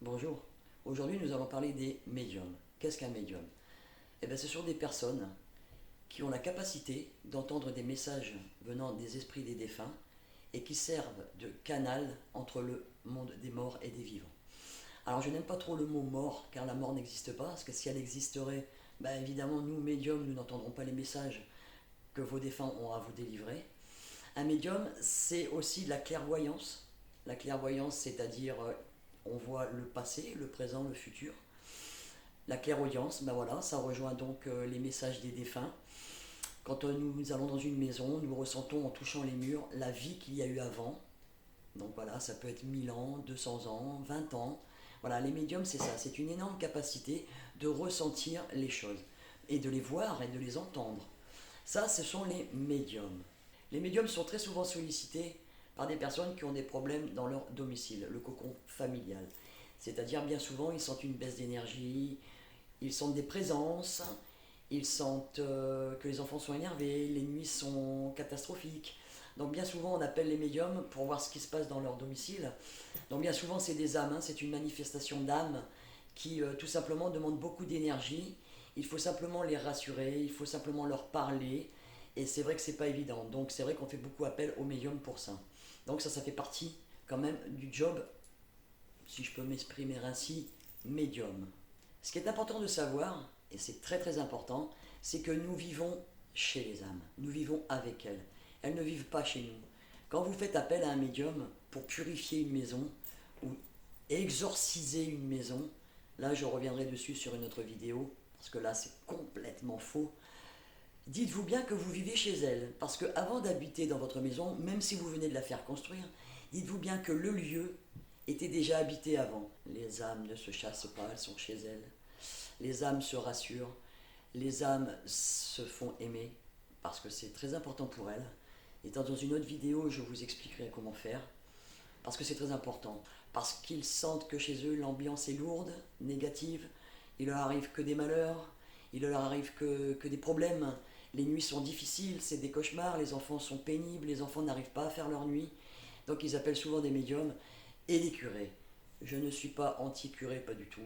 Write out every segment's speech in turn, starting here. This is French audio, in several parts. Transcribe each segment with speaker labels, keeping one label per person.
Speaker 1: Bonjour, aujourd'hui nous allons parler des médiums. Qu'est-ce qu'un médium? Eh bien, ce sont des personnes qui ont la capacité d'entendre des messages venant des esprits des défunts et qui servent de canal entre le monde des morts et des vivants. Alors je n'aime pas trop le mot mort car la mort n'existe pas, parce que si elle existerait, évidemment nous médiums nous n'entendrons pas les messages que vos défunts ont à vous délivrer. Un médium, c'est aussi de la clairvoyance. La clairvoyance, c'est-à-dire on voit le passé, le présent, le futur. La clairaudience, voilà, ça rejoint donc les messages des défunts. Quand nous allons dans une maison, nous ressentons en touchant les murs la vie qu'il y a eu avant. Donc voilà, ça peut être 1000 ans, 200 ans, 20 ans. Voilà, les médiums, c'est ça, c'est une énorme capacité de ressentir les choses et de les voir et de les entendre. Ça, ce sont les médiums. Les médiums sont très souvent sollicités par des personnes qui ont des problèmes dans leur domicile, le cocon familial. C'est-à-dire, bien souvent, ils sentent une baisse d'énergie, ils sentent des présences, ils sentent que les enfants sont énervés, les nuits sont catastrophiques. Donc bien souvent, on appelle les médiums pour voir ce qui se passe dans leur domicile. Donc bien souvent, c'est des âmes, c'est une manifestation d'âmes qui tout simplement demandent beaucoup d'énergie. Il faut simplement les rassurer, il faut simplement leur parler. Et c'est vrai que c'est pas évident. Donc c'est vrai qu'on fait beaucoup appel aux médiums pour ça. Donc ça fait partie quand même du job, si je peux m'exprimer ainsi, médium. Ce qui est important de savoir, et c'est très très important, c'est que nous vivons chez les âmes, nous vivons avec elles. Elles ne vivent pas chez nous. Quand vous faites appel à un médium pour purifier une maison ou exorciser une maison, là je reviendrai dessus sur une autre vidéo, parce que là c'est complètement faux. Dites-vous bien que vous vivez chez elle, parce que avant d'habiter dans votre maison, même si vous venez de la faire construire, dites-vous bien que le lieu était déjà habité avant. Les âmes ne se chassent pas, elles sont chez elles. Les âmes se rassurent, les âmes se font aimer, parce que c'est très important pour elles. Et dans une autre vidéo, je vous expliquerai comment faire, parce que c'est très important. Parce qu'ils sentent que chez eux, l'ambiance est lourde, négative, il leur arrive que des malheurs, il leur arrive que des problèmes. Les nuits sont difficiles, c'est des cauchemars, les enfants sont pénibles, les enfants n'arrivent pas à faire leur nuit. Donc ils appellent souvent des médiums et des curés. Je ne suis pas anti-curé, pas du tout,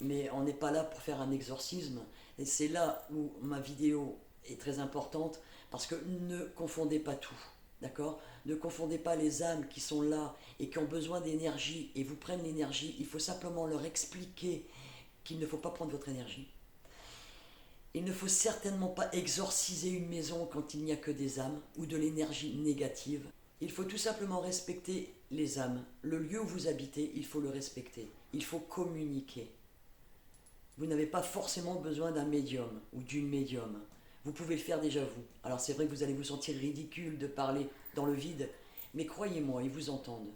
Speaker 1: mais on n'est pas là pour faire un exorcisme. Et c'est là où ma vidéo est très importante, parce que ne confondez pas tout. D'accord? Ne confondez pas les âmes qui sont là et qui ont besoin d'énergie et vous prennent l'énergie. Il faut simplement leur expliquer qu'il ne faut pas prendre votre énergie. Il ne faut certainement pas exorciser une maison quand il n'y a que des âmes ou de l'énergie négative. Il faut tout simplement respecter les âmes. Le lieu où vous habitez, il faut le respecter. Il faut communiquer. Vous n'avez pas forcément besoin d'un médium ou d'une médium. Vous pouvez le faire déjà vous. Alors c'est vrai que vous allez vous sentir ridicule de parler dans le vide, mais croyez-moi, ils vous entendent.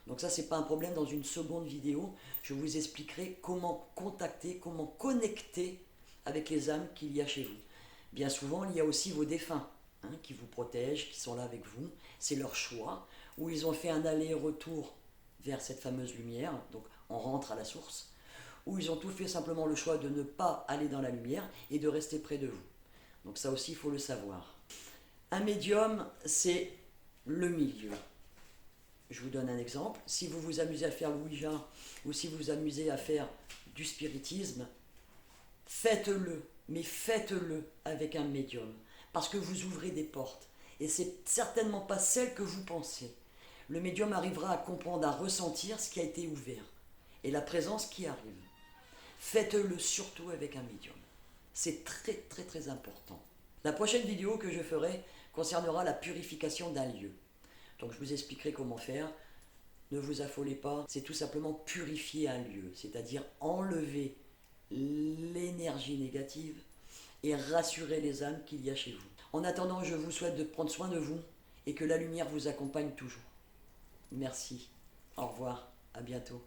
Speaker 1: Donc ça, c'est pas un problème. Dans une seconde vidéo, je vous expliquerai comment contacter, comment connecter avec les âmes qu'il y a chez vous. Bien souvent, il y a aussi vos défunts qui vous protègent, qui sont là avec vous. C'est leur choix, où ils ont fait un aller-retour vers cette fameuse lumière, donc on rentre à la source, où ils ont tout fait simplement le choix de ne pas aller dans la lumière et de rester près de vous. Donc ça aussi, il faut le savoir. Un médium, c'est le milieu. Je vous donne un exemple. Si vous vous amusez à faire l'Ouija ou si vous vous amusez à faire du spiritisme, faites-le, mais faites-le avec un médium, parce que vous ouvrez des portes, et c'est certainement pas celle que vous pensez. Le médium arrivera à comprendre, à ressentir ce qui a été ouvert, et la présence qui arrive. Faites-le surtout avec un médium. C'est très très très important. La prochaine vidéo que je ferai concernera la purification d'un lieu. Donc je vous expliquerai comment faire. Ne vous affolez pas, c'est tout simplement purifier un lieu, c'est-à-dire enlever l'énergie négative et rassurer les âmes qu'il y a chez vous. En attendant, je vous souhaite de prendre soin de vous et que la lumière vous accompagne toujours. Merci. Au revoir. À bientôt.